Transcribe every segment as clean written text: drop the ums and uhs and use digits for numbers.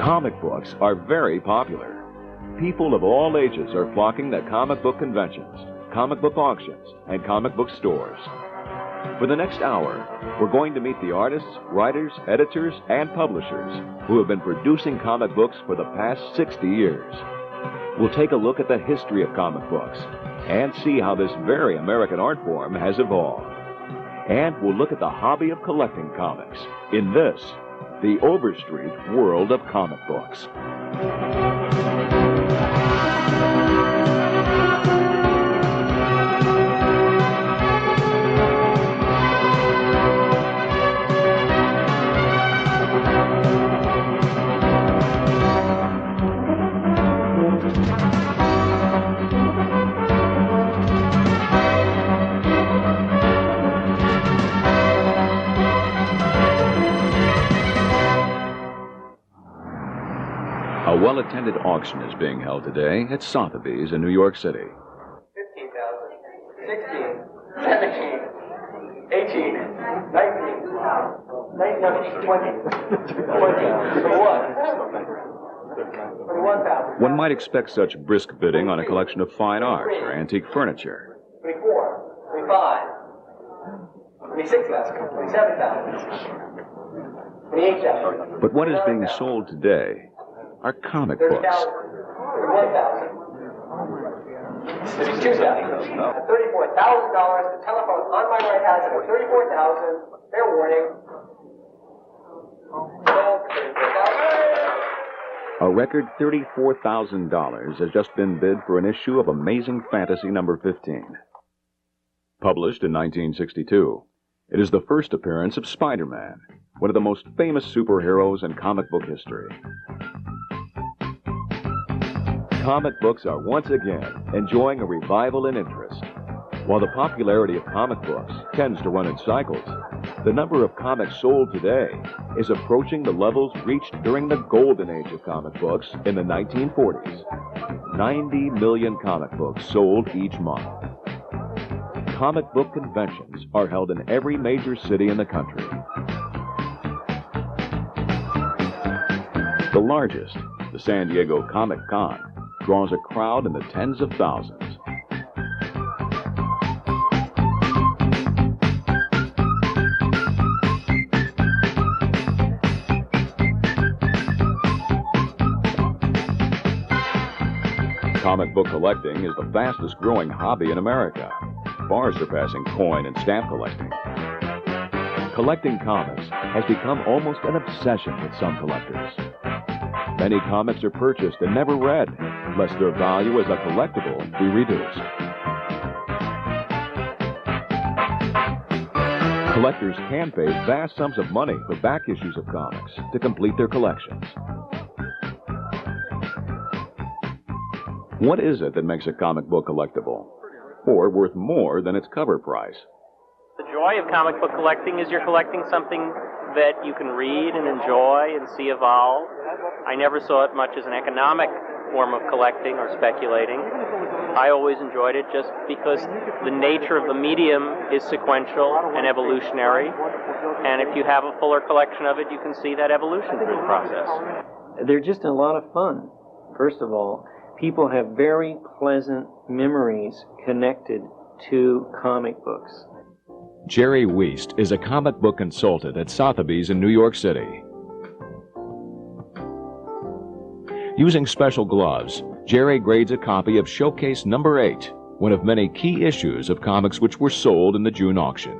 Comic books are very popular. People of all ages are flocking to comic book conventions, comic book auctions, and comic book stores. For the next hour, we're going to meet the artists, writers, editors, and publishers who have been producing comic books for the past 60 years. We'll take a look at the history of comic books and see how this very American art form has evolved. And we'll look at the hobby of collecting comics in this, the Overstreet World of Comic Books. A well-attended auction is being held today at Sotheby's in New York City. 15,000, 16, 17, 18, 19, 20, 21,000. One might expect such brisk bidding on a collection of fine art or antique furniture. 24, 25, 26,000, 27,000, 28,000. But what is being sold today are comic books. 1,000, 32,000, $34,000. The telephone on my right has it at 34,000. Fair warning. Sold 34,000. A record $34,000 has just been bid for an issue of Amazing Fantasy number 15. Published in 1962, it is the first appearance of Spider-Man, one of the most famous superheroes in comic book history. Comic books are once again enjoying a revival in interest. While the popularity of comic books tends to run in cycles, the number of comics sold today is approaching the levels reached during the golden age of comic books in the 1940s. 90 million comic books sold each month. Comic book conventions are held in every major city in the country. The largest, the San Diego Comic Con, draws a crowd in the tens of thousands. Comic book collecting is the fastest growing hobby in America, far surpassing coin and stamp collecting. Collecting comics has become almost an obsession with some collectors. Many comics are purchased and never read, lest their value as a collectible be reduced. Collectors can pay vast sums of money for back issues of comics to complete their collections. What is it that makes a comic book collectible, or worth more than its cover price? The joy of comic book collecting is you're collecting something that you can read and enjoy and see evolve. I never saw it much as an economic form of collecting or speculating. I always enjoyed it just because the nature of the medium is sequential and evolutionary, and if you have a fuller collection of it, you can see that evolution through the process. They're just a lot of fun. First of all, people have very pleasant memories connected to comic books. Jerry Wiest is a comic book consultant at Sotheby's in New York City. Using special gloves, Jerry grades a copy of Showcase number 8, one of many key issues of comics which were sold in the June auction.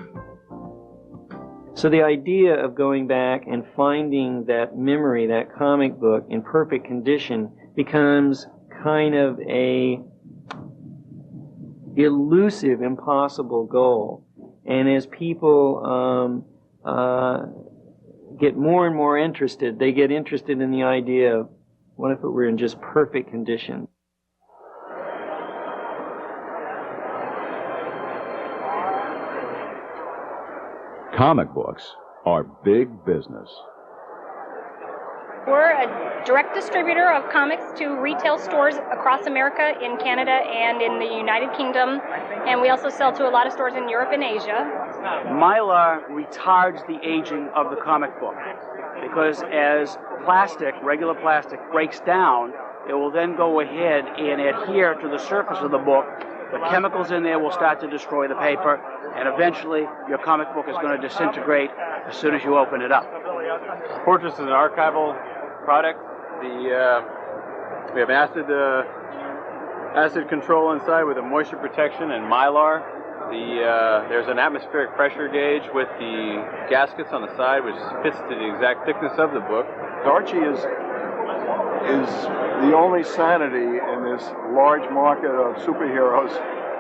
So the idea of going back and finding that memory, that comic book, in perfect condition becomes kind of a elusive, impossible goal. And as people get more and more interested, they get interested in the idea of, what if it were in just perfect condition? Comic books are big business. We're a direct distributor of comics to retail stores across America, in Canada, and in the United Kingdom. And we also sell to a lot of stores in Europe and Asia. Mylar retards the aging of the comic book. because as plastic, regular plastic, breaks down, it will then go ahead and adhere to the surface of the book. The chemicals in there will start to destroy the paper, and eventually your comic book is going to disintegrate as soon as you open it up. Fortress is an archival product. We have acid control inside with a moisture protection and Mylar. There's an atmospheric pressure gauge with the gaskets on the side, which fits to the exact thickness of the book. Archie is the only sanity in this large market of superheroes.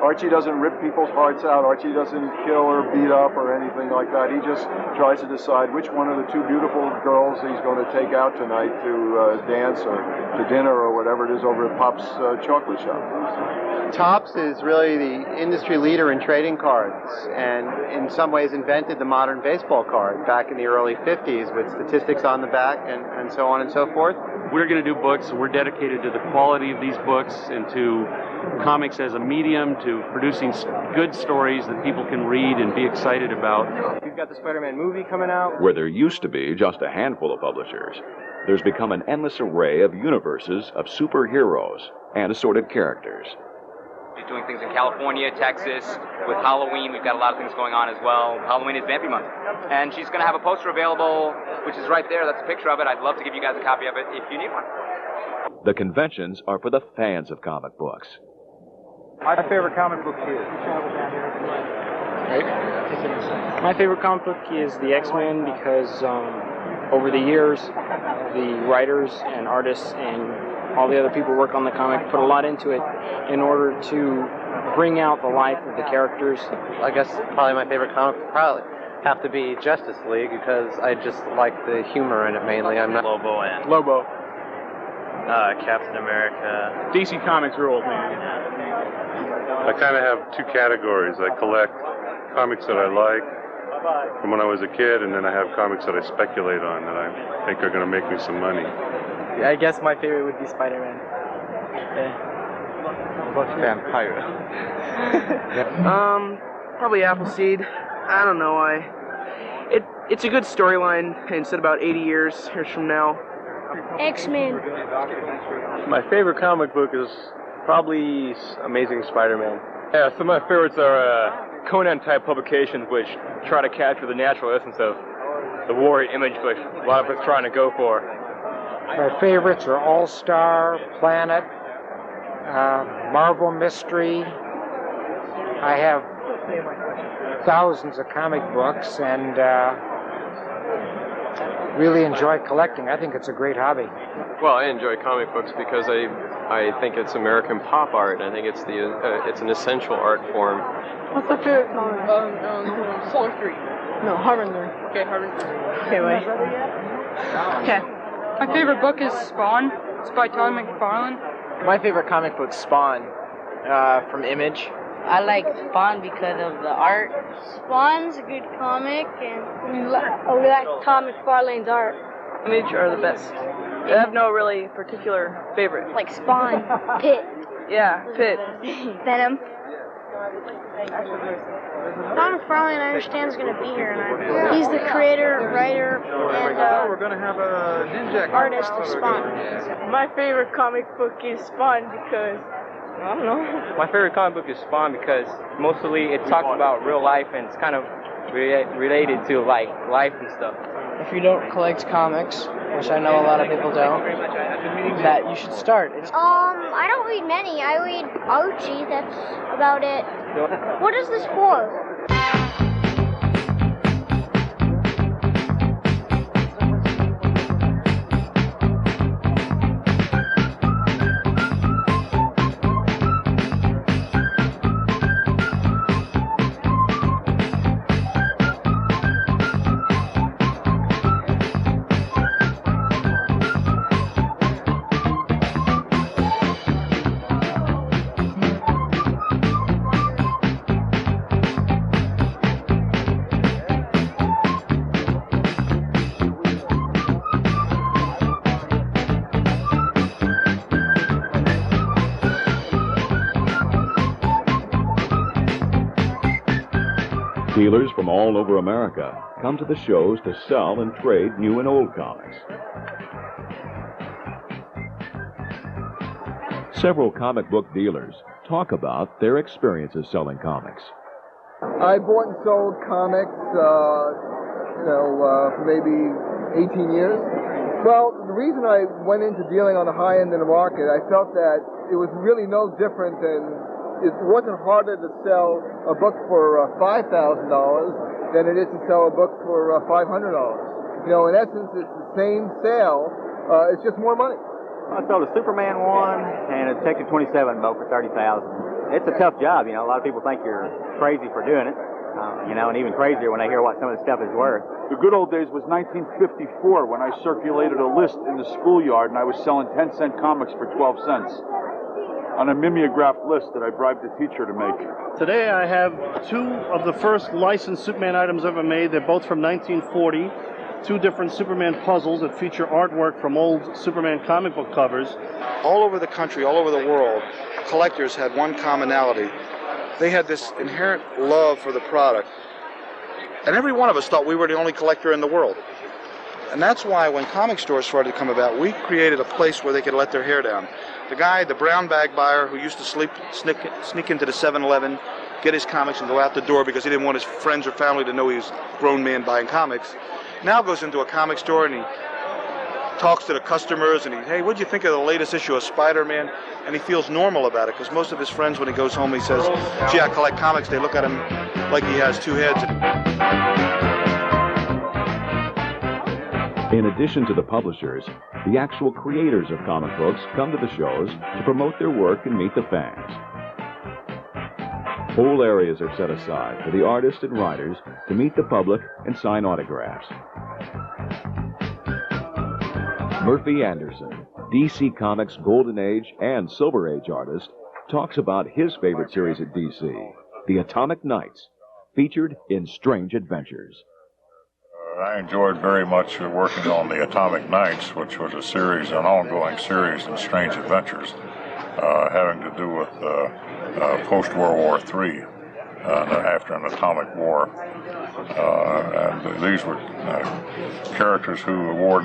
Archie doesn't rip people's hearts out. Archie doesn't kill or beat up or anything like that. He just tries to decide which one of the two beautiful girls he's going to take out tonight to dance or to dinner or whatever it is over at Pop's chocolate shop. Topps is really the industry leader in trading cards, and in some ways invented the modern baseball card back in the early 50s with statistics on the back and so on and so forth. We're going to do books. We're dedicated to the quality of these books and to comics as a medium, to producing good stories that people can read and be excited about. We've got the Spider-Man movie coming out. Where there used to be just a handful of publishers, there's become an endless array of universes of superheroes and assorted characters. She's doing things in California, Texas. With Halloween, we've got a lot of things going on as well. Halloween is Vampy Month. And she's going to have a poster available, which is right there. That's a picture of it. I'd love to give you guys a copy of it if you need one. The conventions are for the fans of comic books. My favorite comic book is... My favorite comic book is the X-Men because over the years, the writers and artists and all the other people who work on the comic put a lot into it in order to bring out the life of the characters. I guess probably my favorite comic would probably have to be Justice League because I just like the humor in it mainly. I'm not Lobo and Lobo. Captain America. DC Comics rules, man. I kind of have two categories. I collect comics that I like from when I was a kid, and then I have comics that I speculate on that I think are going to make me some money. I guess my favorite would be Spider-Man. Vampire. Probably Appleseed. I don't know why. It's a good storyline, and it's about 80 years from now. X-Men. My favorite comic book is probably Amazing Spider-Man. Yeah, some of my favorites are Conan-type publications which try to capture the natural essence of the warrior image which a lot of us trying to go for. My favorites are All-Star, Planet, Marvel Mystery. I have thousands of comic books and really enjoy collecting. I think it's a great hobby. Well, I enjoy comic books because I think it's American pop art. I think it's an essential art form. What's the favorite comic? Solar 3. No, Harbinger. Okay, Harbinger. Okay, wait. Okay. My favorite book is Spawn. It's by Todd McFarlane. My favorite comic book, Spawn, from Image. I like Spawn because of the art. Spawn's a good comic, and we like Todd McFarlane's art. Image are the best. I have no really particular favorite. Like Spawn, Pit. Yeah, Pit. Venom. Todd McFarlane, I understand, is going to be here, and he's the creator, writer, and we're going to have a ninja artist of Spawn. My favorite comic book is Spawn because, I don't know. My favorite comic book is Spawn because mostly it talks about real life and it's kind of related to like life and stuff. If you don't collect comics, which I know a lot of people don't, that you should start. I don't read many. I read Archie, that's about it. What is this for? Dealers from all over America come to the shows to sell and trade new and old comics. Several comic book dealers talk about their experiences selling comics. I bought and sold comics, for maybe 18 years. Well, the reason I went into dealing on the high end of the market, I felt that it was really no different than, it wasn't harder to sell a book for $5,000 than it is to sell a book for $500. In essence, it's the same sale, it's just more money. I sold a Superman 1 and a Detective 27 boat for $30,000. It's a tough job, a lot of people think you're crazy for doing it, and even crazier when they hear what some of the stuff is worth. The good old days was 1954 when I circulated a list in the schoolyard and I was selling 10-cent comics for 12 cents on a mimeographed list that I bribed the teacher to make. Today I have two of the first licensed Superman items ever made. They're both from 1940. Two different Superman puzzles that feature artwork from old Superman comic book covers. All over the country, all over the world, collectors had one commonality. They had this inherent love for the product. And every one of us thought we were the only collector in the world. And that's why when comic stores started to come about, we created a place where they could let their hair down. The brown bag buyer who used to sneak into the 7-Eleven, get his comics and go out the door because he didn't want his friends or family to know he was a grown man buying comics, now goes into a comic store and he talks to the customers and hey, what'd you think of the latest issue of Spider-Man? And he feels normal about it because most of his friends, when he goes home, he says, gee, I collect comics. They look at him like he has two heads. In addition to the publishers, the actual creators of comic books come to the shows to promote their work and meet the fans. Whole areas are set aside for the artists and writers to meet the public and sign autographs. Murphy Anderson, DC Comics Golden Age and Silver Age artist, talks about his favorite series at DC, The Atomic Knights, featured in Strange Adventures. I enjoyed very much working on The Atomic Knights, which was an ongoing series in Strange Adventures, having to do with post-World War III, after an atomic war. And these were characters who wore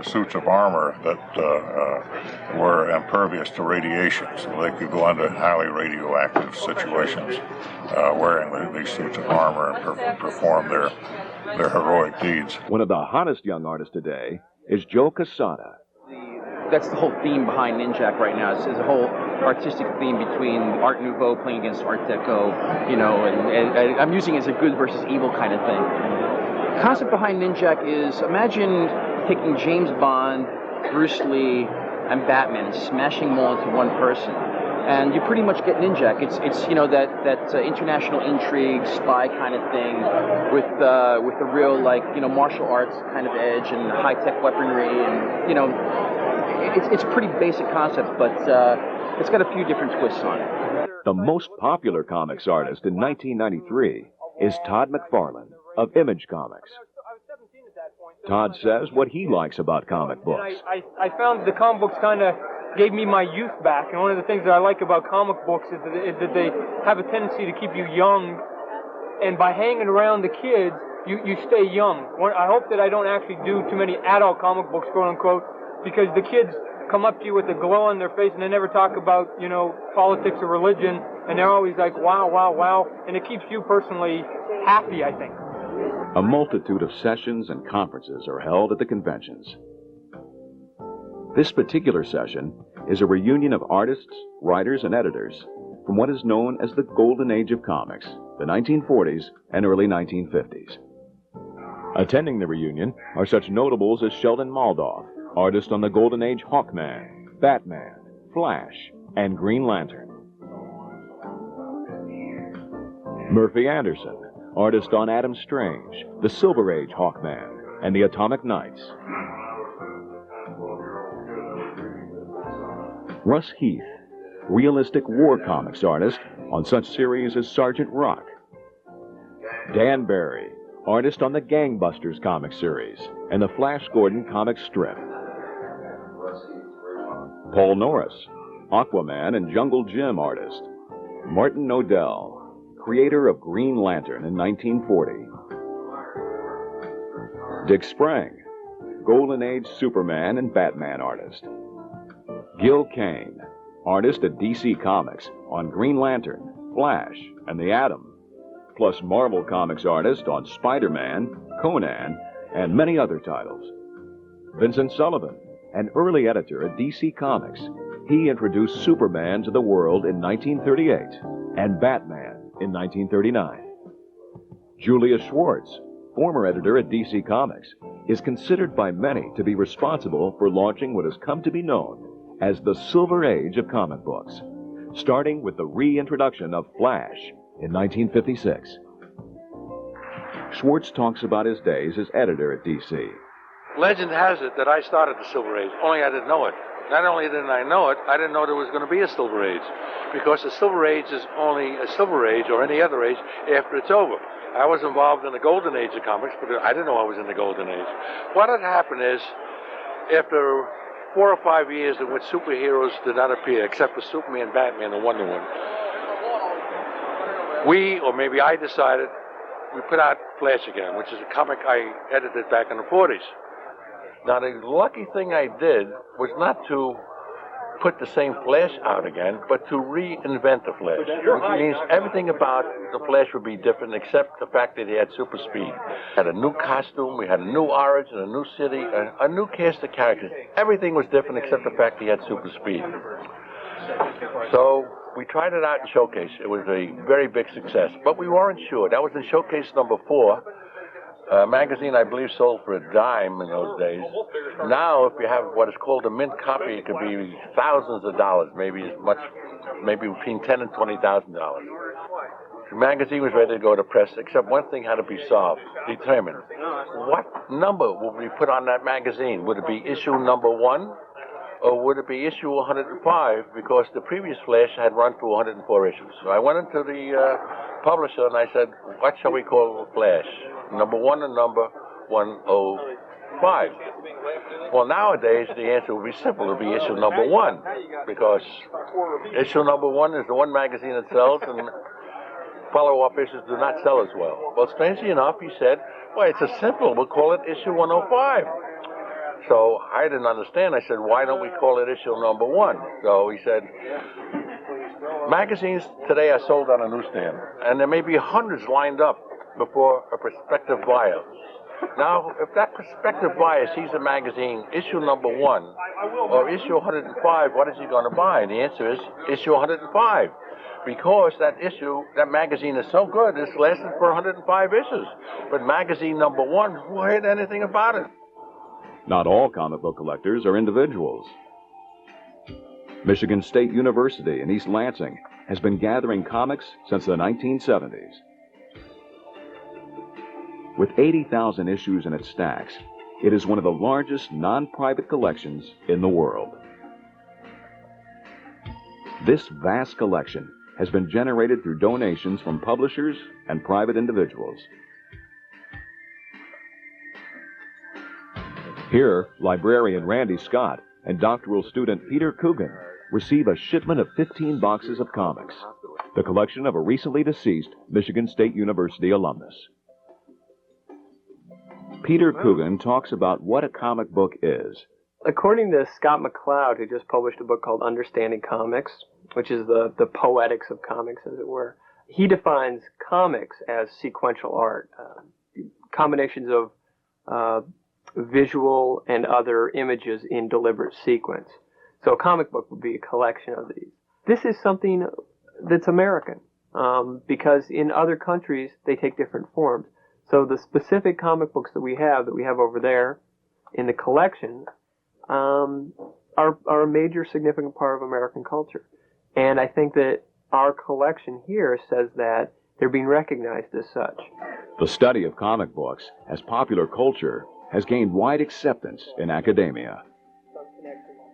suits of armor that were impervious to radiation, so they could go into highly radioactive situations wearing these suits of armor and perform their heroic deeds. One of the hottest young artists today is Joe Quesada. That's the whole theme behind Ninjak right now. It's a whole artistic theme between Art Nouveau playing against Art Deco, and I'm using it as a good versus evil kind of thing. The concept behind Ninjak is, imagine taking James Bond, Bruce Lee, and Batman and smashing them all into one person. And you pretty much get Ninjak. It's that international intrigue, spy kind of thing, with the real martial arts kind of edge and high tech weaponry, and it's a pretty basic concept, but it's got a few different twists on it. The most popular comics artist in 1993 is Todd McFarlane of Image Comics. Todd says what he likes about comic books. I found the comic books kind of gave me my youth back, and one of the things that I like about comic books is that they have a tendency to keep you young, and by hanging around the kids, you stay young. I hope that I don't actually do too many adult comic books, quote unquote, because the kids come up to you with a glow on their face and they never talk about, politics or religion, and they're always like, wow, wow, wow, and it keeps you personally happy, I think. A multitude of sessions and conferences are held at the conventions. This particular session is a reunion of artists, writers, and editors from what is known as the Golden Age of Comics, the 1940s and early 1950s. Attending the reunion are such notables as Sheldon Moldoff, artist on the Golden Age Hawkman, Batman, Flash, and Green Lantern. Murphy Anderson, artist on Adam Strange, the Silver Age Hawkman, and the Atomic Knights. Russ Heath, realistic war comics artist on such series as Sergeant Rock. Dan Barry, artist on the Gangbusters comic series and the Flash Gordon comic strip. Paul Norris, Aquaman and Jungle Jim artist. Martin Odell, creator of Green Lantern in 1940. Dick Sprang, Golden Age Superman and Batman artist. Gil Kane, artist at DC Comics on Green Lantern, Flash, and the Atom, plus Marvel Comics artist on Spider-Man, Conan, and many other titles. Vincent Sullivan, an early editor at DC Comics. He introduced Superman to the world in 1938 and Batman in 1939. Julius Schwartz, former editor at DC Comics, is considered by many to be responsible for launching what has come to be known as the Silver Age of comic books, starting with the reintroduction of Flash in 1956. Schwartz talks about his days as editor at DC. Legend has it that I started the Silver Age, only I didn't know it. Not only didn't I know it, I didn't know there was going to be a Silver Age, because the Silver Age is only a Silver Age or any other age after it's over. I was involved in the Golden Age of comics, but I didn't know I was in the Golden Age. What had happened is, after 4 or 5 years in which superheroes did not appear, except for Superman, Batman, and Wonder Woman, we, or maybe I decided, we put out Flash again, which is a comic I edited back in the 40s. Now, the lucky thing I did was not to put the same Flash out again, but to reinvent the Flash, which means everything about the Flash would be different except the fact that he had super speed. Had a new costume, we had a new origin, a new city, a new cast of characters. Everything was different except the fact he had super speed. So we tried it out in Showcase. It was a very big success, but we weren't sure. That was in Showcase number 4. A magazine, I believe, sold for a dime in those days. Now, if you have what is called a mint copy, it could be thousands of dollars, maybe as much, maybe between $10,000 and $20,000. The magazine was ready to go to press, except one thing had to be solved, determined. What number would we put on that magazine? Would it be issue number 1? Or would it be issue 105, because the previous Flash had run through 104 issues? So I went into the publisher and I said, what shall we call Flash? Number 1 and number 105. Well, nowadays, the answer would be simple. It would be issue number 1, because issue number 1 is the one magazine that sells, and follow-up issues do not sell as well. Well, strangely enough, he said, well, it's a simple. We'll call it issue 105. So I didn't understand. I said, why don't we call it issue number 1? So he said, magazines today are sold on a newsstand, and there may be hundreds lined up before a prospective buyer. Now, if that prospective buyer sees a magazine, issue number 1, or issue 105, what is he going to buy? And the answer is issue 105. Because that magazine is so good, it's lasted for 105 issues. But magazine number 1, who heard anything about it? Not all comic book collectors are individuals. Michigan State University in East Lansing has been gathering comics since the 1970s. With 80,000 issues in its stacks, it is one of the largest non-private collections in the world. This vast collection has been generated through donations from publishers and private individuals. Here, librarian Randy Scott and doctoral student Peter Coogan receive a shipment of 15 boxes of comics, the collection of a recently deceased Michigan State University alumnus. Peter Coogan talks about what a comic book is. According to Scott McCloud, who just published a book called Understanding Comics, which is the poetics of comics, as it were, he defines comics as sequential art, combinations of visual and other images in deliberate sequence. So a comic book would be a collection of these. This is something that's American, because in other countries, they take different forms. So the specific comic books that we have over there in the collection, are a major significant part of American culture. And I think that our collection here says that they're being recognized as such. The study of comic books as popular culture has gained wide acceptance in academia.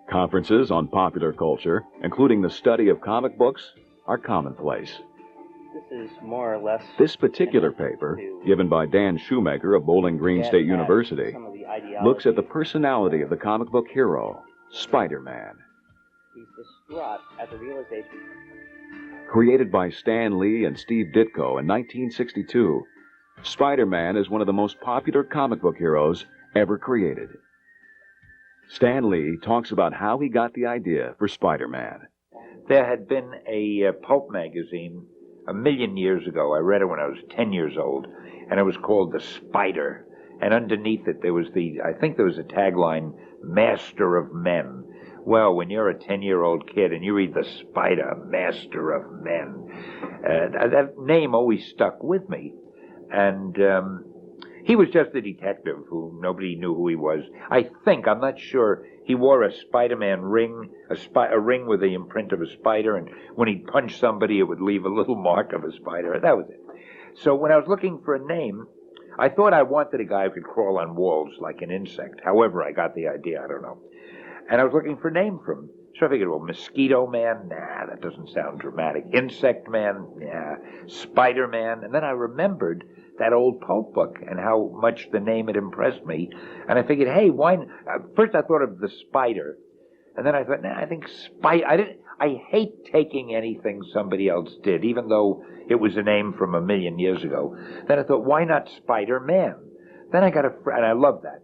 Conferences on popular culture, including the study of comic books, are commonplace. This is more or less... This particular paper, given by Dan Shoemaker of Bowling Green State University, looks at the personality of the comic book hero, Spider-Man. He's distraught at the realization. Created by Stan Lee and Steve Ditko in 1962, Spider-Man is one of the most popular comic book heroes ever created. Stan Lee talks about how he got the idea for Spider-Man. There had been a pulp magazine a million years ago. I read it when I was 10 years old, and it was called The Spider. And underneath it, I think there was a tagline, Master of Men. Well, when you're a 10-year-old kid and you read The Spider, Master of Men, that name always stuck with me. And he was just a detective who nobody knew who he was. I'm not sure, he wore a Spider-Man ring, a ring with the imprint of a spider, and when he'd punch somebody, it would leave a little mark of a spider. That was it. So when I was looking for a name, I thought I wanted a guy who could crawl on walls like an insect. However, I got the idea, I don't know. And I was looking for a name for him. So I figured, well, Mosquito Man? Nah, that doesn't sound dramatic. Insect Man? Nah. Spider-Man? And then I remembered that old pulp book and how much the name had impressed me. And I figured, hey, why... First I thought of the spider. And then I thought, nah, I think I hate taking anything somebody else did, even though it was a name from a million years ago. Then I thought, why not Spider-Man? Then I got and I love that.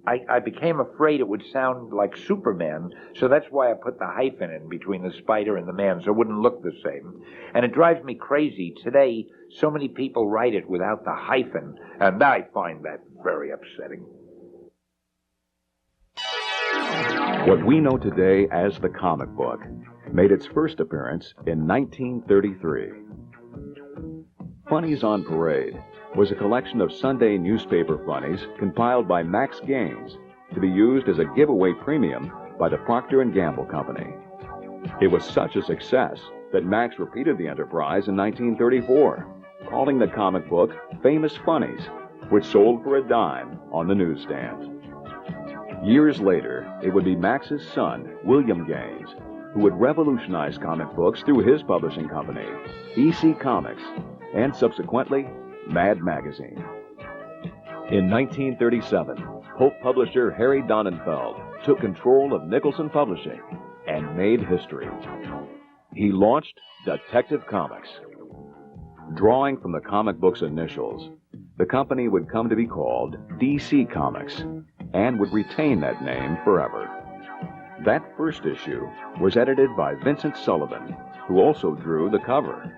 I became afraid it would sound like Superman, so that's why I put the hyphen in between the spider and the man, so it wouldn't look the same. And it drives me crazy. Today, so many people write it without the hyphen, and I find that very upsetting. What we know today as the comic book made its first appearance in 1933. Funnies on Parade was a collection of Sunday newspaper funnies compiled by Max Gaines to be used as a giveaway premium by the Procter & Gamble Company. It was such a success that Max repeated the enterprise in 1934, calling the comic book Famous Funnies, which sold for a dime on the newsstands. Years later, it would be Max's son, William Gaines, who would revolutionize comic books through his publishing company, EC Comics, and subsequently, Mad Magazine. In 1937, Pulp publisher Harry Donenfeld took control of Nicholson Publishing and made history. He launched Detective Comics. Drawing from the comic book's initials, the company would come to be called DC Comics and would retain that name forever. That first issue was edited by Vincent Sullivan, who also drew the cover.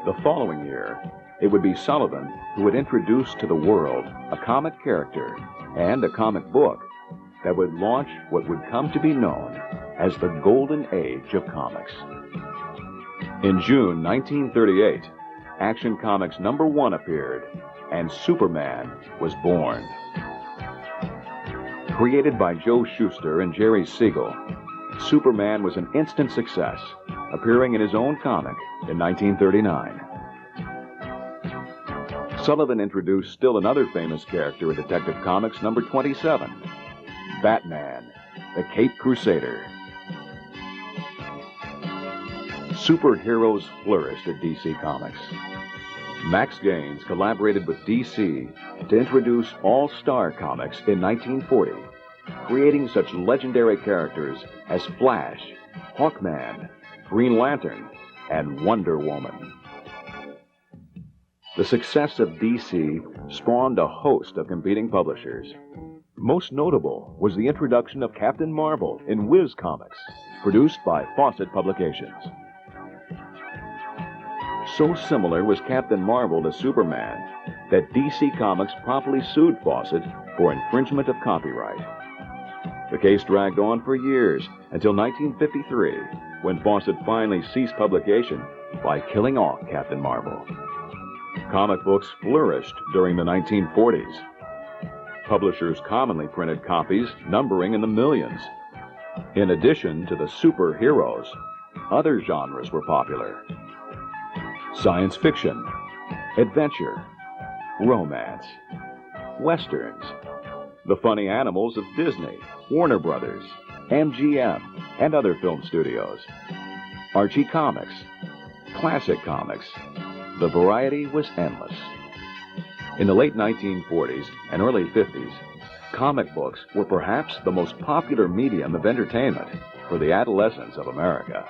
The following year, it would be Sullivan who would introduce to the world a comic character and a comic book that would launch what would come to be known as the Golden Age of Comics. In June 1938, Action Comics #1 appeared, and Superman was born. Created by Joe Shuster and Jerry Siegel, Superman was an instant success, appearing in his own comic in 1939. Sullivan introduced still another famous character in Detective Comics #27, Batman, the Caped Crusader. Superheroes flourished at DC Comics. Max Gaines collaborated with DC to introduce All-Star Comics in 1940, creating such legendary characters as Flash, Hawkman, Green Lantern, and Wonder Woman. The success of DC spawned a host of competing publishers. Most notable was the introduction of Captain Marvel in Whiz Comics, produced by Fawcett Publications. So similar was Captain Marvel to Superman that DC Comics promptly sued Fawcett for infringement of copyright. The case dragged on for years until 1953, when Fawcett finally ceased publication by killing off Captain Marvel. Comic books flourished during the 1940s. Publishers commonly printed copies numbering in the millions. In addition to the superheroes, other genres were popular. Science fiction, adventure, romance, westerns, the funny animals of Disney, Warner Brothers, MGM, and other film studios, Archie Comics, classic comics. The variety was endless. In the late 1940s and early 50s, comic books were perhaps the most popular medium of entertainment for the adolescents of America.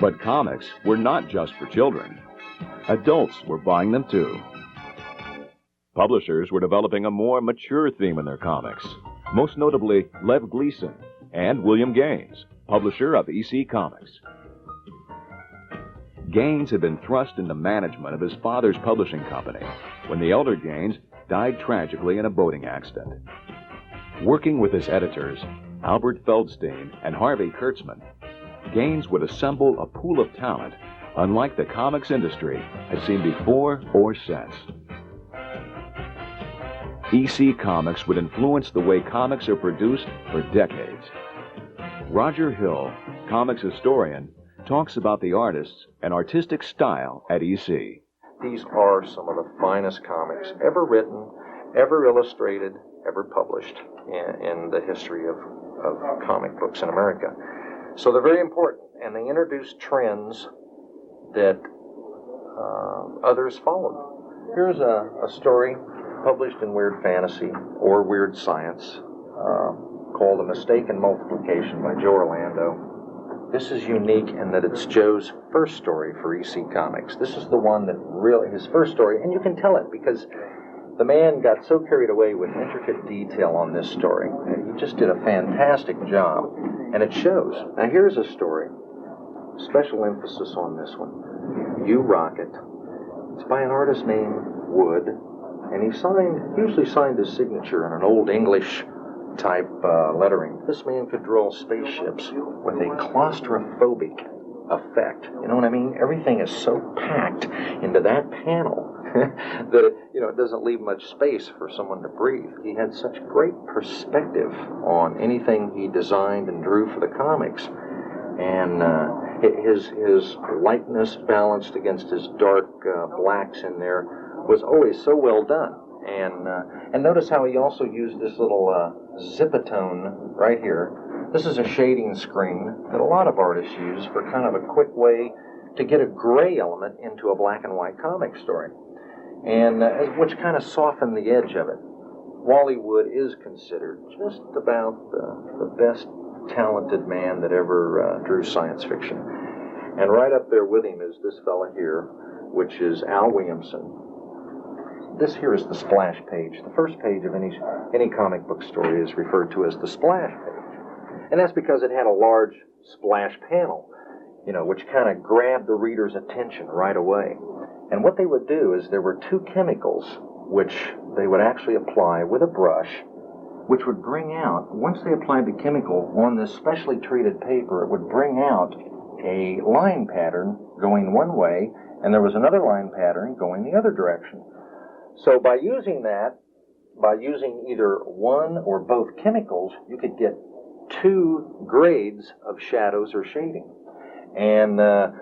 But comics were not just for children. Adults were buying them too. Publishers were developing a more mature theme in their comics, most notably Lev Gleason and William Gaines, publisher of EC Comics. Gaines had been thrust into management of his father's publishing company when the elder Gaines died tragically in a boating accident. Working with his editors, Albert Feldstein and Harvey Kurtzman, Gaines would assemble a pool of talent unlike the comics industry has seen before or since. EC Comics would influence the way comics are produced for decades. Roger Hill, comics historian, talks about the artists and artistic style at EC. These are some of the finest comics ever written, ever illustrated, ever published in the history of comic books in America. So they're very important, and they introduce trends that others followed. Here's a story published in Weird Fantasy or Weird Science called A Mistaken Multiplication by Joe Orlando. This is unique in that it's Joe's first story for EC Comics. This is the one that really, his first story, and you can tell it because the man got so carried away with intricate detail on this story. He just did a fantastic job, and it shows. Now here's a story, special emphasis on this one. You Rock It. It's by an artist named Wood, and he usually signed his signature in an old English type lettering. This man could draw spaceships with a claustrophobic effect. You know what I mean? Everything is so packed into that panel that it doesn't leave much space for someone to breathe. He had such great perspective on anything he designed and drew for the comics, and his lightness balanced against his dark blacks in there was always so well done. And notice how he also used this little zipatone right here. This is a shading screen that a lot of artists use for kind of a quick way to get a gray element into a black and white comic story, and which kind of softened the edge of it. Wally Wood is considered just about the best talented man that ever drew science fiction. And right up there with him is this fella here, which is Al Williamson. This here is the splash page. The first page of any comic book story is referred to as the splash page. And that's because it had a large splash panel, which kind of grabbed the reader's attention right away. And what they would do is there were two chemicals which they would actually apply with a brush, which would bring out, once they applied the chemical on this specially treated paper, it would bring out a line pattern going one way, and there was another line pattern going the other direction. So by using either one or both chemicals, you could get two grades of shadows or shading. And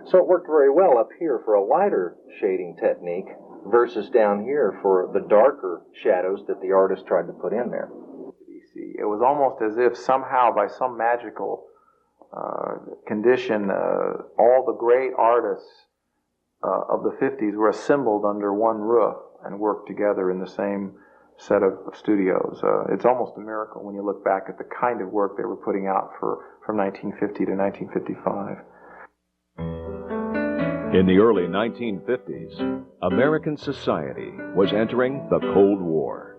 so it worked very well up here for a lighter shading technique versus down here for the darker shadows that the artist tried to put in there. It was almost as if somehow by some magical condition, all the great artists of the 50s were assembled under one roof and worked together in the same set of studios. It's almost a miracle when you look back at the kind of work they were putting out from 1950 to 1955. In the early 1950s, American society was entering the Cold War.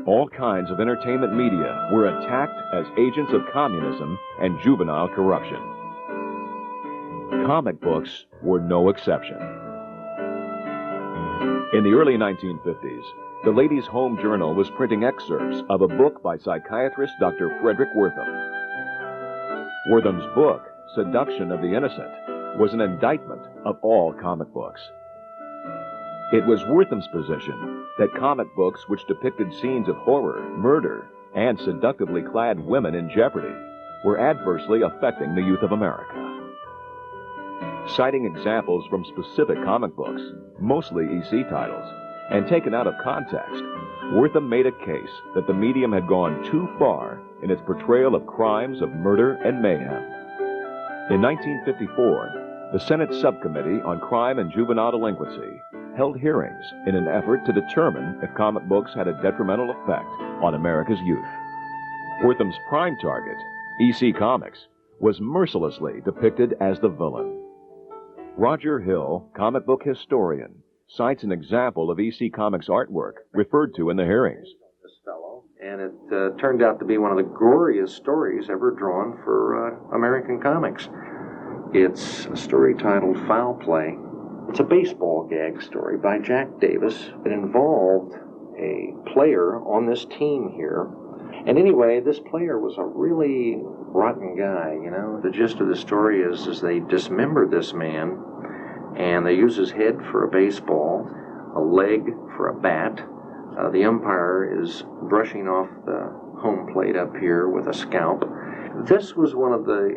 All kinds of entertainment media were attacked as agents of communism and juvenile corruption. Comic books were no exception. In the early 1950s, the Ladies' Home Journal was printing excerpts of a book by psychiatrist Dr. Frederick Wortham. Wortham's book, Seduction of the Innocent, was an indictment of all comic books. It was Wortham's position that comic books which depicted scenes of horror, murder, and seductively clad women in jeopardy were adversely affecting the youth of America. Citing examples from specific comic books, mostly EC titles, and taken out of context, Wortham made a case that the medium had gone too far in its portrayal of crimes of murder and mayhem. In 1954, the Senate Subcommittee on Crime and Juvenile Delinquency held hearings in an effort to determine if comic books had a detrimental effect on America's youth. Wortham's prime target, EC Comics, was mercilessly depicted as the villain. Roger Hill, comic book historian, cites an example of EC Comics artwork referred to in the hearings. And it turned out to be one of the goriest stories ever drawn for American comics. It's a story titled Foul Play. It's a baseball gag story by Jack Davis. It involved a player on this team here. And anyway, this player was a really rotten guy, you know. The gist of the story is they dismember this man, and they use his head for a baseball, a leg for a bat. The umpire is brushing off the home plate up here with a scalp. This was one of the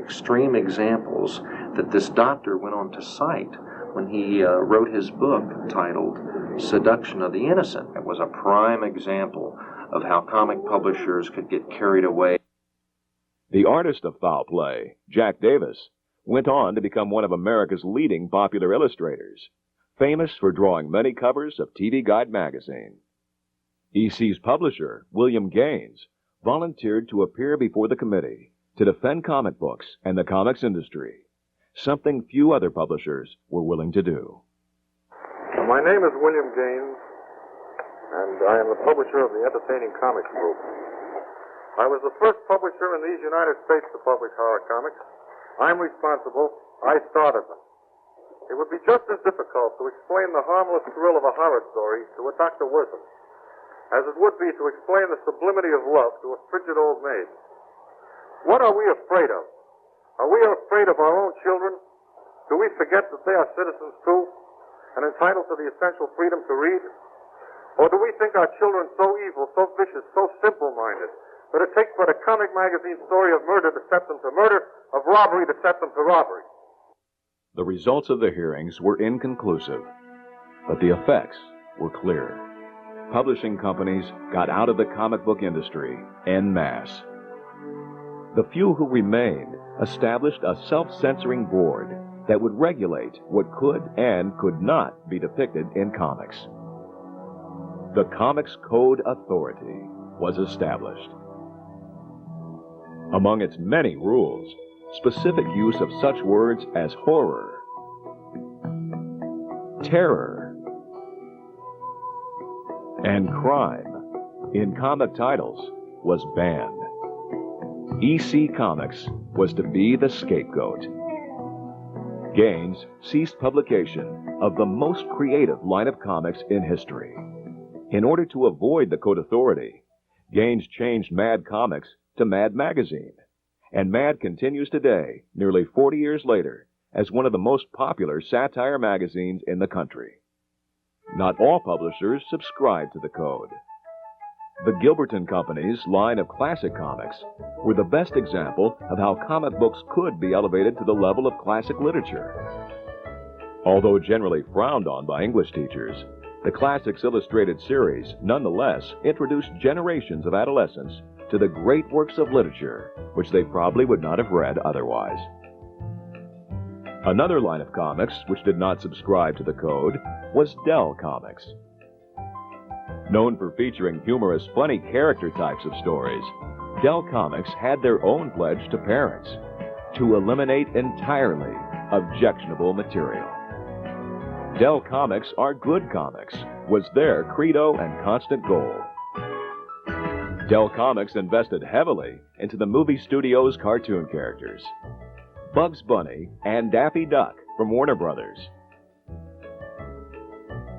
extreme examples that this doctor went on to cite when he wrote his book titled Seduction of the Innocent. It was a prime example of how comic publishers could get carried away. The artist of Foul Play, Jack Davis, went on to become one of America's leading popular illustrators, famous for drawing many covers of TV Guide magazine. EC's publisher, William Gaines, volunteered to appear before the committee to defend comic books and the comics industry, something few other publishers were willing to do. My name is William Gaines, and I am the publisher of the Entertaining Comics Group. I was the first publisher in these United States to publish horror comics. I'm responsible. I started them. It would be just as difficult to explain the harmless thrill of a horror story to a Dr. Wortham as it would be to explain the sublimity of love to a frigid old maid. What are we afraid of? Are we afraid of our own children? Do we forget that they are citizens too and entitled to the essential freedom to read? Or do we think our children so evil, so vicious, so simple-minded that it takes but a comic magazine story of murder to set them to murder, of robbery to set them to robbery? The results of the hearings were inconclusive, but the effects were clear. Publishing companies got out of the comic book industry en masse. The few who remained established a self-censoring board that would regulate what could and could not be depicted in comics. The Comics Code Authority was established. Among its many rules, specific use of such words as horror, terror, and crime in comic titles was banned. EC Comics was to be the scapegoat. Gaines ceased publication of the most creative line of comics in history. In order to avoid the Code Authority, Gaines changed Mad Comics to Mad Magazine, and Mad continues today, nearly 40 years later, as one of the most popular satire magazines in the country. Not all publishers subscribed to the code. The Gilbert & Company's line of classic comics were the best example of how comic books could be elevated to the level of classic literature. Although generally frowned on by English teachers, the Classics Illustrated series nonetheless introduced generations of adolescents to the great works of literature which they probably would not have read otherwise. Another line of comics which did not subscribe to the code was Dell Comics. Known for featuring humorous, funny character types of stories, Dell Comics had their own pledge to parents to eliminate entirely objectionable material. Dell Comics are good comics was their credo and constant goal. Dell Comics invested heavily into the movie studio's cartoon characters, Bugs Bunny and Daffy Duck from Warner Brothers,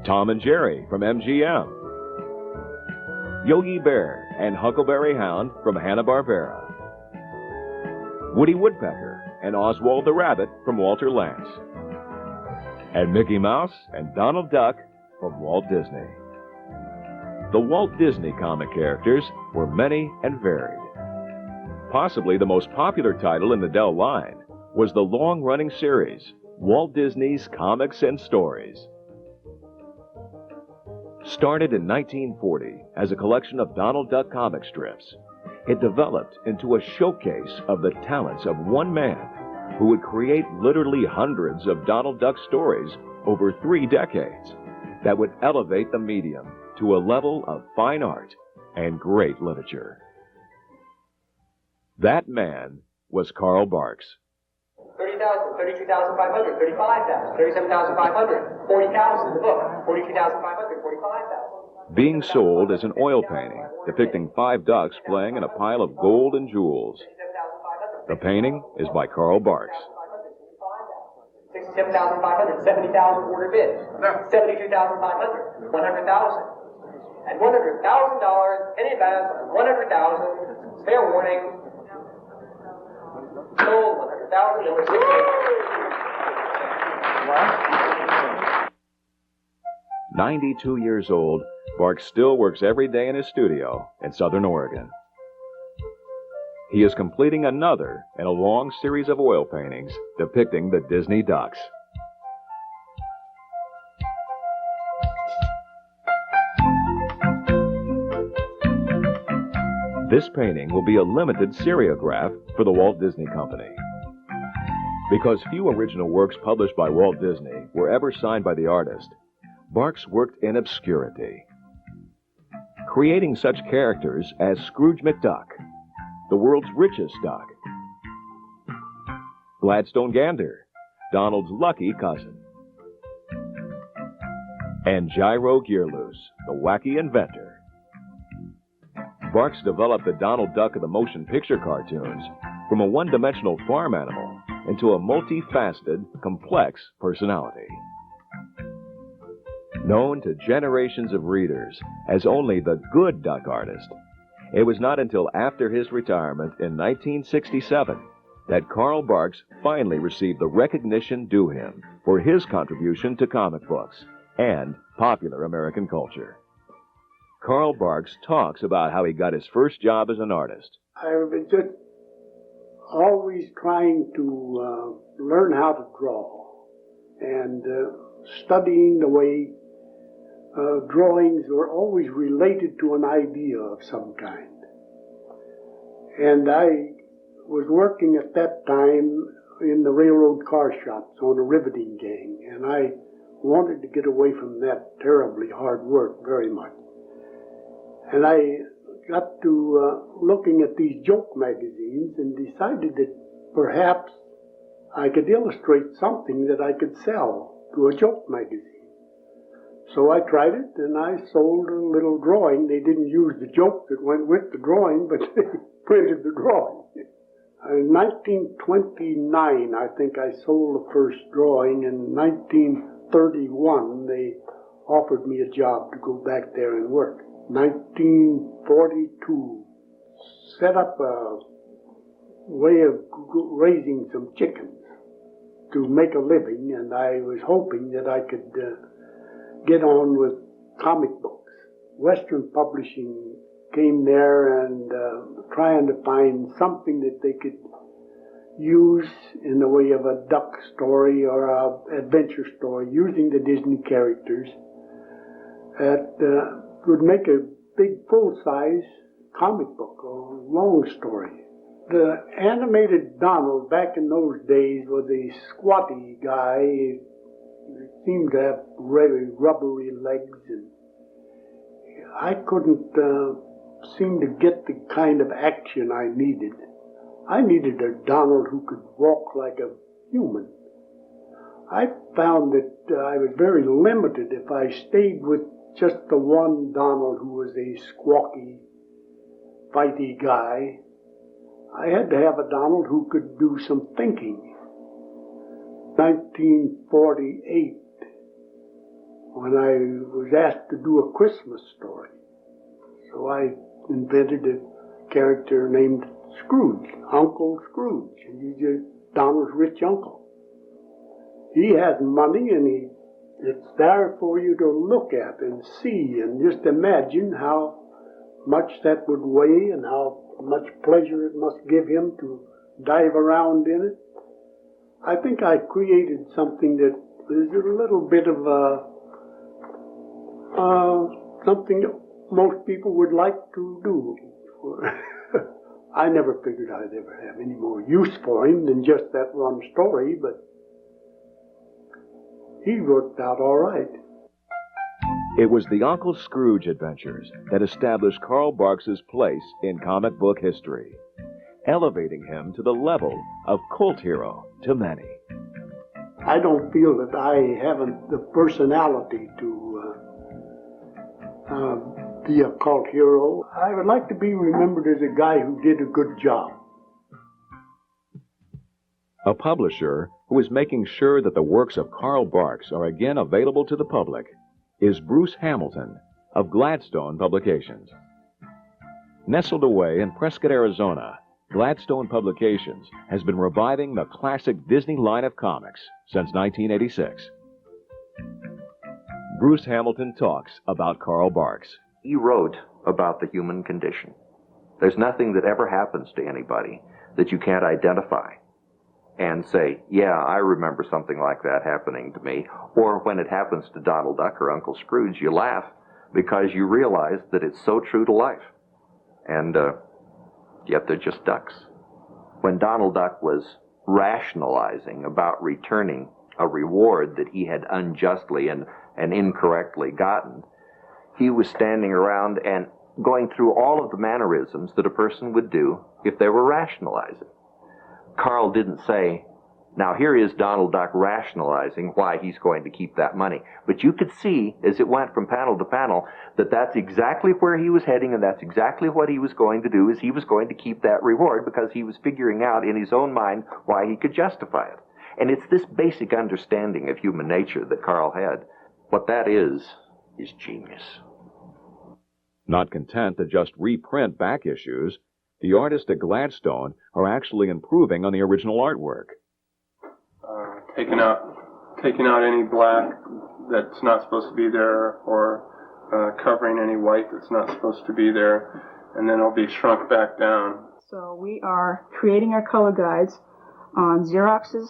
Tom and Jerry from MGM, Yogi Bear and Huckleberry Hound from Hanna-Barbera, Woody Woodpecker and Oswald the Rabbit from Walter Lantz, and Mickey Mouse and Donald Duck from Walt Disney. The Walt Disney comic characters were many and varied. Possibly the most popular title in the Dell line was the long-running series, Walt Disney's Comics and Stories. Started in 1940 as a collection of Donald Duck comic strips, it developed into a showcase of the talents of one man who would create literally hundreds of Donald Duck stories over 3 decades that would elevate the medium to a level of fine art and great literature. That man was Karl Barks. 30,000, 32,500, 35,000, 37,500, 40,000 the book, 42,500, 45,000. Being sold as an oil painting depicting 5 ducks playing in a pile of gold and jewels. The painting is by Karl Barks. 67,500, 70,000 order bid, 72,500, 100,000. At $100,000 in advance, 100,000, fair warning, sold 100,000, number 68. 92 years old, Barks still works every day in his studio in Southern Oregon. He is completing another in a long series of oil paintings depicting the Disney ducks. This painting will be a limited seriograph for the Walt Disney Company. Because few original works published by Walt Disney were ever signed by the artist, Barks worked in obscurity, creating such characters as Scrooge McDuck, the world's richest duck, Gladstone Gander, Donald's lucky cousin, and Gyro Gearloose, the wacky inventor. Barks developed the Donald Duck of the motion picture cartoons from a one-dimensional farm animal into a multifaceted, complex personality. Known to generations of readers as only the good duck artist, it was not until after his retirement in 1967 that Karl Barks finally received the recognition due him for his contribution to comic books and popular American culture. Karl Barks talks about how he got his first job as an artist. I've been just always trying to learn how to draw and studying the way drawings were always related to an idea of some kind. And I was working at that time in the railroad car shops on a riveting gang, and I wanted to get away from that terribly hard work very much. And I got to looking at these joke magazines and decided that perhaps I could illustrate something that I could sell to a joke magazine. So I tried it, and I sold a little drawing. They didn't use the joke that went with the drawing, but they printed the drawing. In 1929, I think I sold the first drawing. In 1931, they offered me a job to go back there and work. 1942, set up a way of raising some chickens to make a living, and I was hoping that I could get on with comic books. Western Publishing came there and trying to find something that they could use in the way of a duck story or a adventure story using the Disney characters that would make a big full-size comic book or long story. The animated Donald back in those days was a squatty guy. He seemed to have very rubbery legs, and I couldn't seem to get the kind of action I needed. I needed a Donald who could walk like a human. I found that I was very limited if I stayed with just the one Donald who was a squawky, fighty guy. I had to have a Donald who could do some thinking. 1948, when I was asked to do a Christmas story. So I invented a character named Scrooge, Uncle Scrooge. And he's Donald's rich uncle. He has money, and it's there for you to look at and see and just imagine how much that would weigh and how much pleasure it must give him to dive around in it. I think I created something that is a little bit of something most people would like to do. I never figured I'd ever have any more use for him than just that one story, but he worked out all right. It was the Uncle Scrooge adventures that established Karl Barks's place in comic book history. elevating him to the level of cult hero to many. I don't feel that I haven't the personality to be a cult hero. I would like to be remembered as a guy who did a good job. A publisher who is making sure that the works of Carl Barks are again available to the public is Bruce Hamilton of Gladstone Publications. Nestled away in Prescott, Arizona, Gladstone Publications has been reviving the classic Disney line of comics since 1986. Bruce Hamilton talks about Carl Barks. He wrote about the human condition. There's nothing that ever happens to anybody that you can't identify and say, yeah, I remember something like that happening to me. Or when it happens to Donald Duck or Uncle Scrooge, you laugh because you realize that it's so true to life. And yet they're just ducks. When Donald Duck was rationalizing about returning a reward that he had unjustly and incorrectly gotten, he was standing around and going through all of the mannerisms that a person would do if they were rationalizing. Carl didn't say, now here is Donald Duck rationalizing why he's going to keep that money. But you could see, as it went from panel to panel, that that's exactly where he was heading, and that's exactly what he was going to do, is he was going to keep that reward because he was figuring out in his own mind why he could justify it. And it's this basic understanding of human nature that Carl had. What that is genius. Not content to just reprint back issues, the artists at Gladstone are actually improving on the original artwork. Taking out any black that's not supposed to be there, or covering any white that's not supposed to be there, and then it'll be shrunk back down. So we are creating our color guides on Xeroxes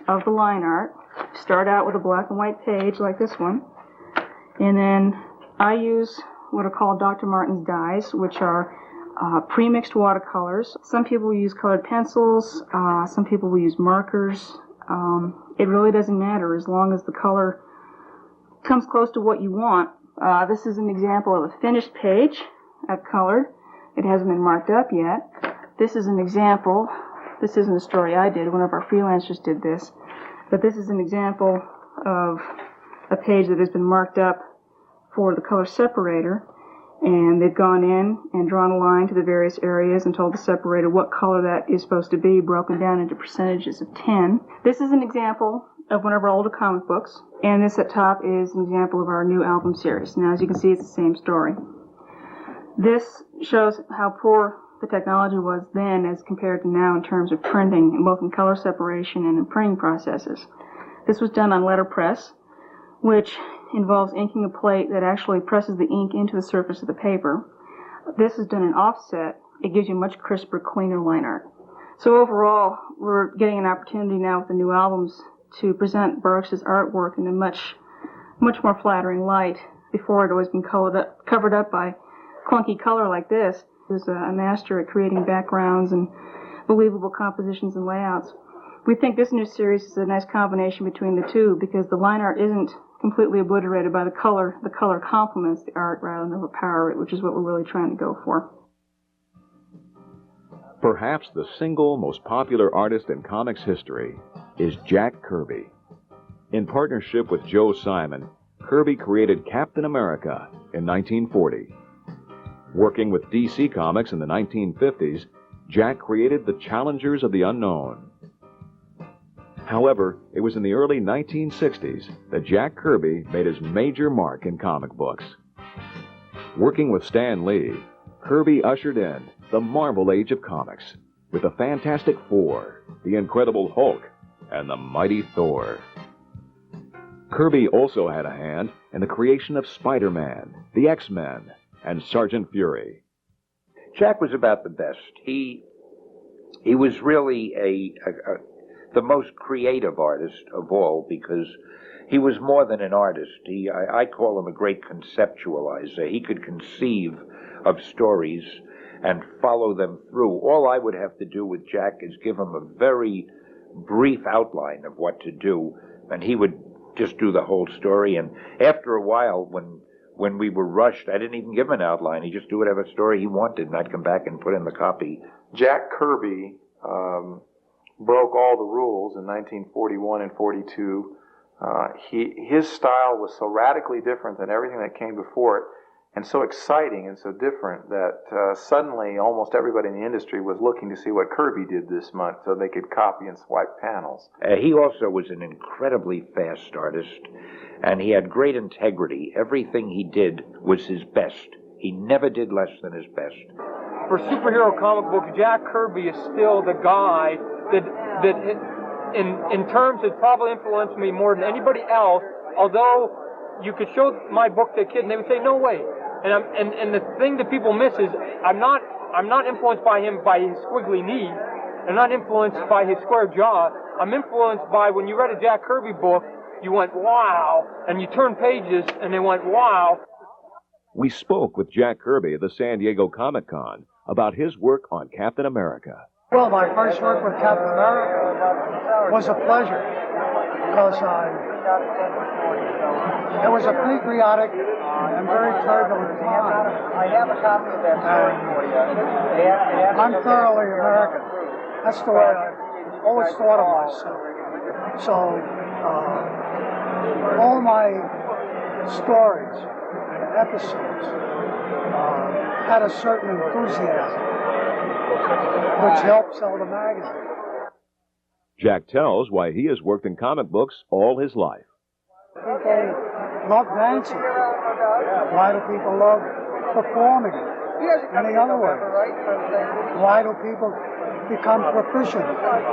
of the line art. Start out with a black and white page like this one, and then I use what are called Dr. Martin's dyes, which are pre-mixed watercolors. Some people use colored pencils, some people will use markers. It really doesn't matter as long as the color comes close to what you want. This is an example of a finished page I've colored. It hasn't been marked up yet. This is an example. This isn't a story I did. One of our freelancers did this. But this is an example of a page that has been marked up for the color separator. And they've gone in and drawn a line to the various areas and told the separator what color that is supposed to be, broken down into percentages of 10. This is an example of one of our older comic books, and this at top is an example of our new album series. Now, as you can see, it's the same story. This shows how poor the technology was then as compared to now in terms of printing, both in color separation and in printing processes. This was done on letterpress, which involves inking a plate that actually presses the ink into the surface of the paper. This is done in offset. It gives you much crisper, cleaner line art. So overall, we're getting an opportunity now with the new albums to present Barks' artwork in a much more flattering light. Before, it had always been covered up by clunky color like this. He was a master at creating backgrounds and believable compositions and layouts. We think this new series is a nice combination between the two because the line art isn't completely obliterated by the color. The color complements the art rather than overpower it, which is what we're really trying to go for. Perhaps the single most popular artist in comics history is Jack Kirby. In partnership with Joe Simon, Kirby created Captain America in 1940. Working with DC Comics in the 1950s, Jack created the Challengers of the Unknown. However, it was in the early 1960s that Jack Kirby made his major mark in comic books. Working with Stan Lee, Kirby ushered in the Marvel Age of Comics with the Fantastic Four, the Incredible Hulk, and the Mighty Thor. Kirby also had a hand in the creation of Spider-Man, the X-Men, and Sergeant Fury. Jack was about the best. He was really the most creative artist of all because he was more than an artist. I call him a great conceptualizer. He could conceive of stories and follow them through. All I would have to do with Jack is give him a very brief outline of what to do, and he would just do the whole story. And after a while, when we were rushed, I didn't even give him an outline. He just do whatever story he wanted, and I'd come back and put in the copy Jack Kirby broke all the rules in 1941 and 42. His style was so radically different than everything that came before it, and so exciting and so different that suddenly almost everybody in the industry was looking to see what Kirby did this month so they could copy and swipe panels. He also was an incredibly fast artist, and he had great integrity. Everything he did was his best. He never did less than his best. For superhero comic books, Jack Kirby is still the guy that in terms that probably influenced me more than anybody else, although you could show my book to a kid and they would say, no way. And the thing that people miss is I'm not influenced by him by his squiggly knees. I'm not influenced by his square jaw. I'm influenced by when you read a Jack Kirby book, you went, wow, and you turned pages and they went, wow. We spoke with Jack Kirby at the San Diego Comic-Con about his work on Captain America. Well, my first work with Captain America was a pleasure because it was a patriotic and very turbulent time. I have a copy of that story for you. I'm thoroughly American. That's the way I've always thought of myself. So, all my stories and episodes had a certain enthusiasm, which helped sell the magazine. Jack tells why he has worked in comic books all his life. People love dancing. Why do people love performing any other way? Why do people become proficient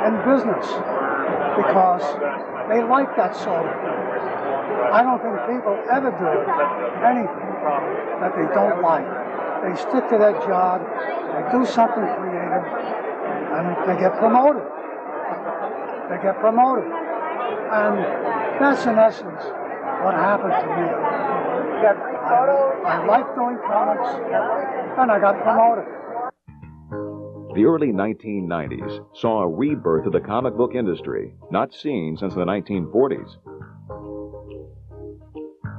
in business? Because they like that sort of thing. I don't think people ever do anything that they don't like. They stick to their job, they do something creative, and they get promoted. They get promoted. And that's in essence what happened to me. I liked doing comics, and I got promoted. The early 1990s saw a rebirth of the comic book industry, not seen since the 1940s.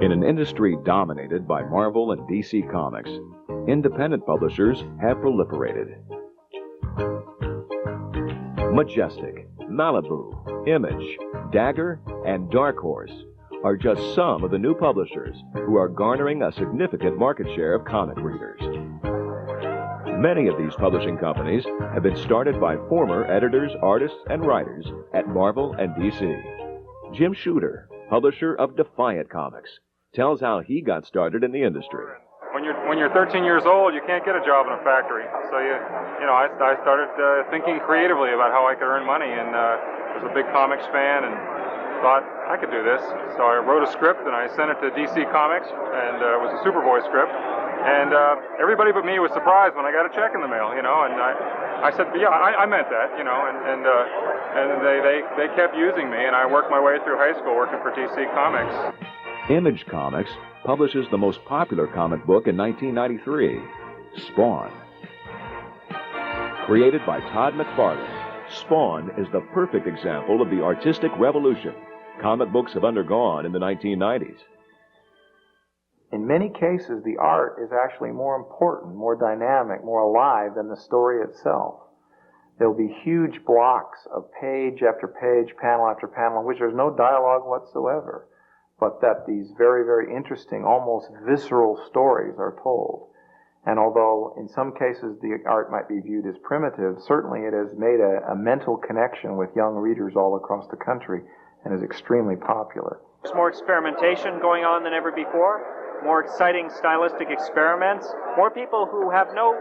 In an industry dominated by Marvel and DC Comics, independent publishers have proliferated. Majestic, Malibu, Image, Dagger, and Dark Horse are just some of the new publishers who are garnering a significant market share of comic readers. Many of these publishing companies have been started by former editors, artists, and writers at Marvel and DC. Jim Shooter, publisher of Defiant Comics, tells how he got started in the industry. When you're 13 years old, you can't get a job in a factory. So I started thinking creatively about how I could earn money, and was a big comics fan and thought I could do this. So I wrote a script and I sent it to DC Comics, and it was a Superboy script. And everybody but me was surprised when I got a check in the mail, and I said, yeah, I meant that, and they kept using me, and I worked my way through high school working for DC Comics. Image Comics publishes the most popular comic book in 1993, Spawn. Created by Todd McFarlane, Spawn is the perfect example of the artistic revolution comic books have undergone in the 1990s. In many cases, the art is actually more important, more dynamic, more alive than the story itself. There'll be huge blocks of page after page, panel after panel, in which there's no dialogue whatsoever, but that these very, very interesting, almost visceral stories are told. And although in some cases the art might be viewed as primitive, certainly it has made a mental connection with young readers all across the country and is extremely popular. There's more experimentation going on than ever before, more exciting stylistic experiments, more people who have no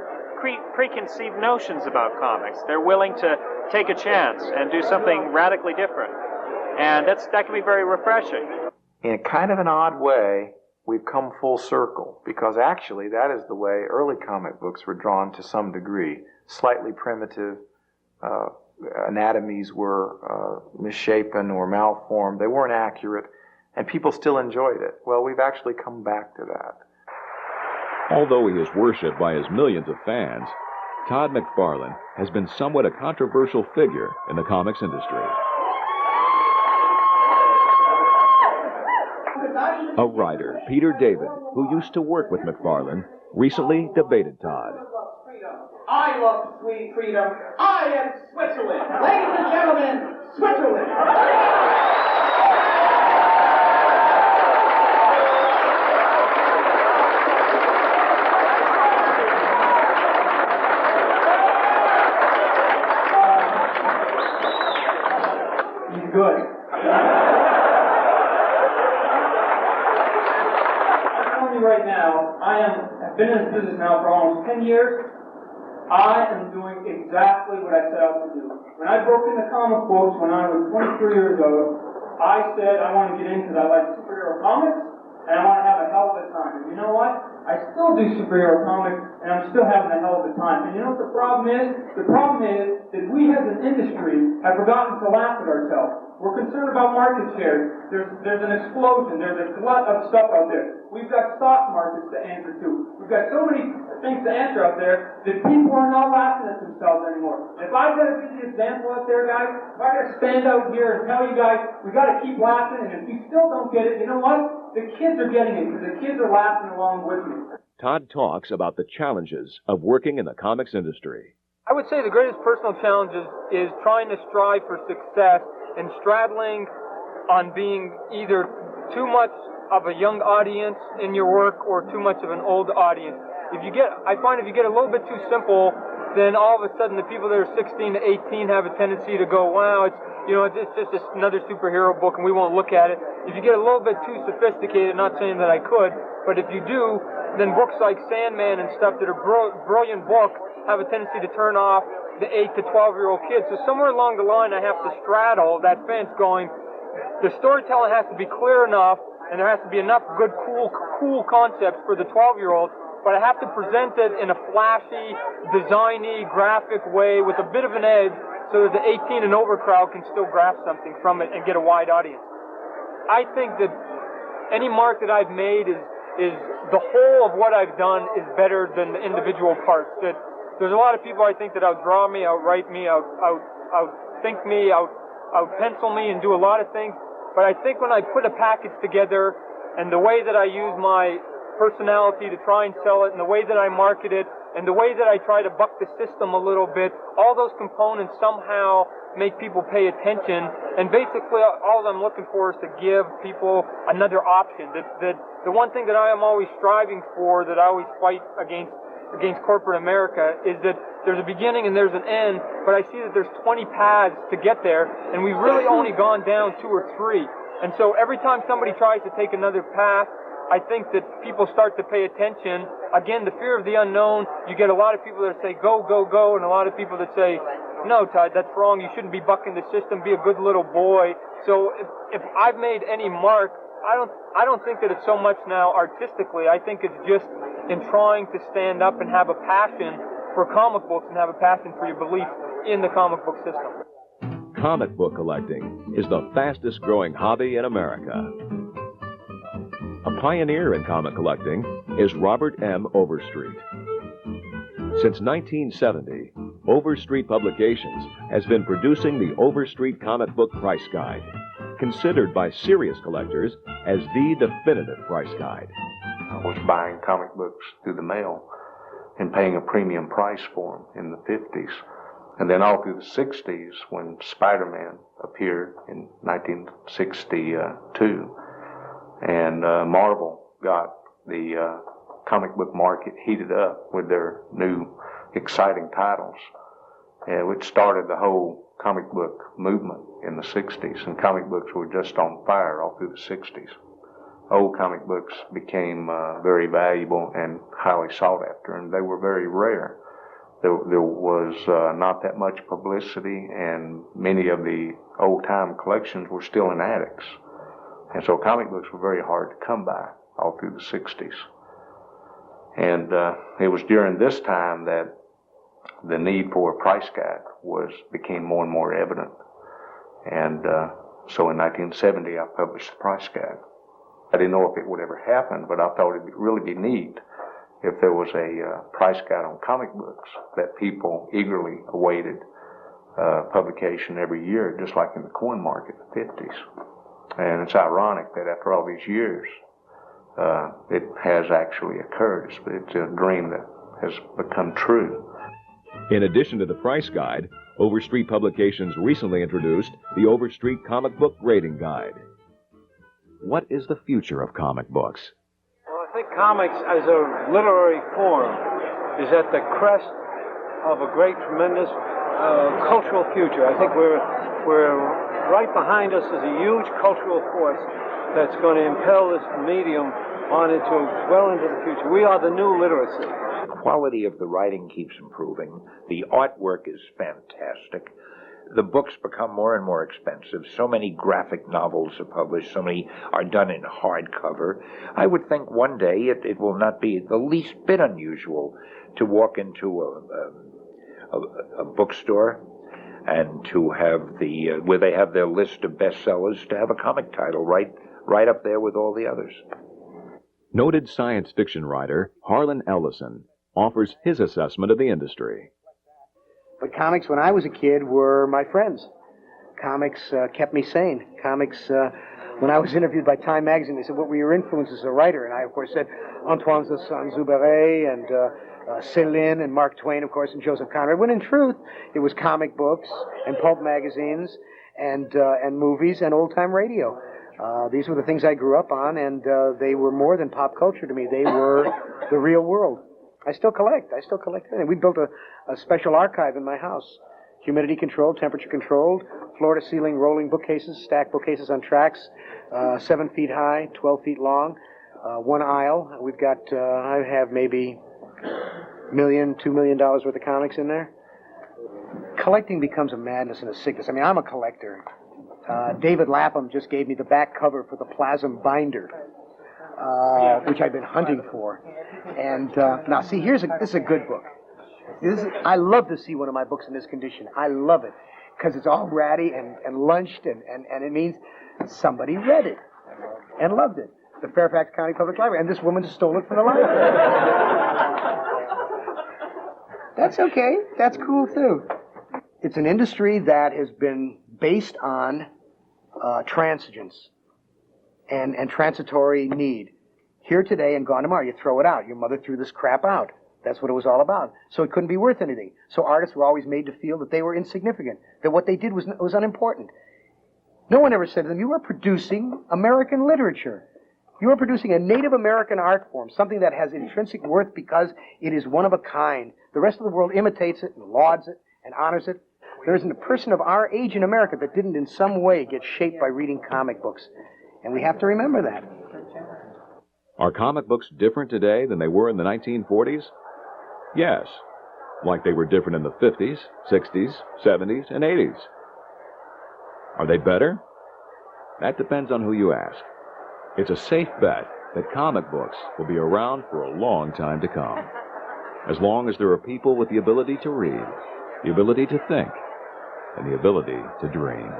preconceived notions about comics. They're willing to take a chance and do something radically different. And that can be very refreshing. In kind of an odd way, we've come full circle, because actually that is the way early comic books were drawn to some degree. Slightly primitive, anatomies were misshapen or malformed, they weren't accurate, and people still enjoyed it. Well, we've actually come back to that. Although he is worshipped by his millions of fans, Todd McFarlane has been somewhat a controversial figure in the comics industry. A writer, Peter David, who used to work with McFarlane, recently debated Todd. I love sweet freedom. I am Switzerland. Ladies and gentlemen, Switzerland. He's good. I'm telling you right now, I've been in this business now for almost 10 years. I am doing exactly what I set out to do. When I broke into comic books when I was 23 years old, I said I want to get in because I like superhero comics and I want to have a hell of a time. And you know what? I still do superhero comics and I'm still having a hell of a time. And you know what the problem is? The problem is that we as an industry have forgotten to laugh at ourselves. We're concerned about market shares. There's an explosion. There's a glut of stuff out there. We've got stock markets to answer to. We've got so many things to answer out there that people are not laughing at themselves anymore. If I've got to be the example out there, guys, if I got to stand out here and tell you guys, we got to keep laughing, and if you still don't get it, you know what? The kids are getting it because the kids are laughing along with me. Todd talks about the challenges of working in the comics industry. I would say the greatest personal challenge is trying to strive for success and straddling on being either too much of a young audience in your work or too much of an old audience. I find if you get a little bit too simple, then all of a sudden the people that are 16 to 18 have a tendency to go, wow, it's just another superhero book and we won't look at it. If you get a little bit too sophisticated, not saying that I could, but if you do, then books like Sandman and stuff that are brilliant books have a tendency to turn off the 8 to 12-year-old kids. So somewhere along the line I have to straddle that fence going, the storytelling has to be clear enough and there has to be enough good, cool concepts for the 12-year-old, but I have to present it in a flashy, designy, graphic way with a bit of an edge so that the 18 and over crowd can still grasp something from it and get a wide audience. I think that any mark that I've made is the whole of what I've done is better than the individual parts. That there's a lot of people I think that outdraw me, outwrite me, outthink me, outpencil me and do a lot of things. But I think when I put a package together and the way that I use my personality to try and sell it and the way that I market it and the way that I try to buck the system a little bit, all those components somehow make people pay attention. And basically all I'm looking for is to give people another option. That the one thing that I am always striving for, that I always fight against corporate America, is that there's a beginning and there's an end, but I see that there's 20 paths to get there, and we've really only gone down 2 or 3. And so every time somebody tries to take another path, I think that people start to pay attention. Again, the fear of the unknown, you get a lot of people that say, go, go, go, and a lot of people that say, no, Todd, that's wrong, you shouldn't be bucking the system, be a good little boy. So if I've made any mark, I don't think that it's so much now artistically. I think it's just in trying to stand up and have a passion for comic books and have a passion for your belief in the comic book system. Comic book collecting is the fastest growing hobby in America. A pioneer in comic collecting is Robert M. Overstreet. Since 1970, Overstreet Publications has been producing the Overstreet Comic Book Price Guide, considered by serious collectors as the definitive price guide. I was buying comic books through the mail and paying a premium price for them in the 50s. And then all through the 60s, when Spider-Man appeared in 1962, and Marvel got the comic book market heated up with their new exciting titles, which started the whole comic book movement in the 60s, and comic books were just on fire all through the 60s. Old comic books became very valuable and highly sought after, and they were very rare. There was not that much publicity, and many of the old-time collections were still in attics. And so comic books were very hard to come by all through the 60s. And it was during this time that the need for a price guide became more and more evident. And so in 1970, I published the price guide. I didn't know if it would ever happen, but I thought it'd really be neat if there was a price guide on comic books that people eagerly awaited publication every year, just like in the coin market in the 50s. And it's ironic that after all these years, it has actually occurred. It's a dream that has become true. In addition to the price guide, Overstreet Publications recently introduced the Overstreet Comic Book Grading Guide. What is the future of comic books? Well, I think comics as a literary form is at the crest of a great, tremendous cultural future. I think we're right behind us is a huge cultural force that's going to impel this medium on well into the future. We are the new literacy. The quality of the writing keeps improving. The artwork is fantastic. The books become more and more expensive. So many graphic novels are published. So many are done in hardcover. I would think one day it will not be the least bit unusual to walk into a bookstore and to have where they have their list of bestsellers, to have a comic title right up there with all the others. Noted science fiction writer Harlan Ellison offers his assessment of the industry. But comics, when I was a kid, were my friends. Comics kept me sane. Comics, when I was interviewed by Time magazine, they said, what were your influences as a writer? And I, of course, said Antoine de Saint-Exupéry and Céline and Mark Twain, of course, and Joseph Conrad. When in truth, it was comic books and pulp magazines and movies and old-time radio. These were the things I grew up on, and they were more than pop culture to me. They were the real world. I still collect everything. We built a special archive in my house. Humidity controlled, temperature controlled, floor to ceiling rolling bookcases, stacked bookcases on tracks, 7 feet high, 12 feet long, one aisle. We've got, I have maybe $1 million, $2 million worth of comics in there. Collecting becomes a madness and a sickness. I mean, I'm a collector. David Lapham just gave me the back cover for the Plasm Binder, which I've been hunting for. And now, see, this is a good book. I love to see one of my books in this condition. I love it because it's all ratty and lunched, and it means somebody read it and loved it. The Fairfax County Public Library, and this woman stole it from the library. That's okay. That's cool, too. It's an industry that has been based on transigence and transitory need. Here today and gone tomorrow. You throw it out. Your mother threw this crap out. That's what it was all about. So it couldn't be worth anything. So artists were always made to feel that they were insignificant, that what they did was unimportant. No one ever said to them, you are producing American literature. You are producing a Native American art form, something that has intrinsic worth because it is one of a kind. The rest of the world imitates it and lauds it and honors it. There isn't a person of our age in America that didn't in some way get shaped by reading comic books. And we have to remember that. Are comic books different today than they were in the 1940s? Yes, like they were different in the 50s, 60s, 70s, and 80s. Are they better? That depends on who you ask. It's a safe bet that comic books will be around for a long time to come. As long as there are people with the ability to read, the ability to think, and the ability to dream.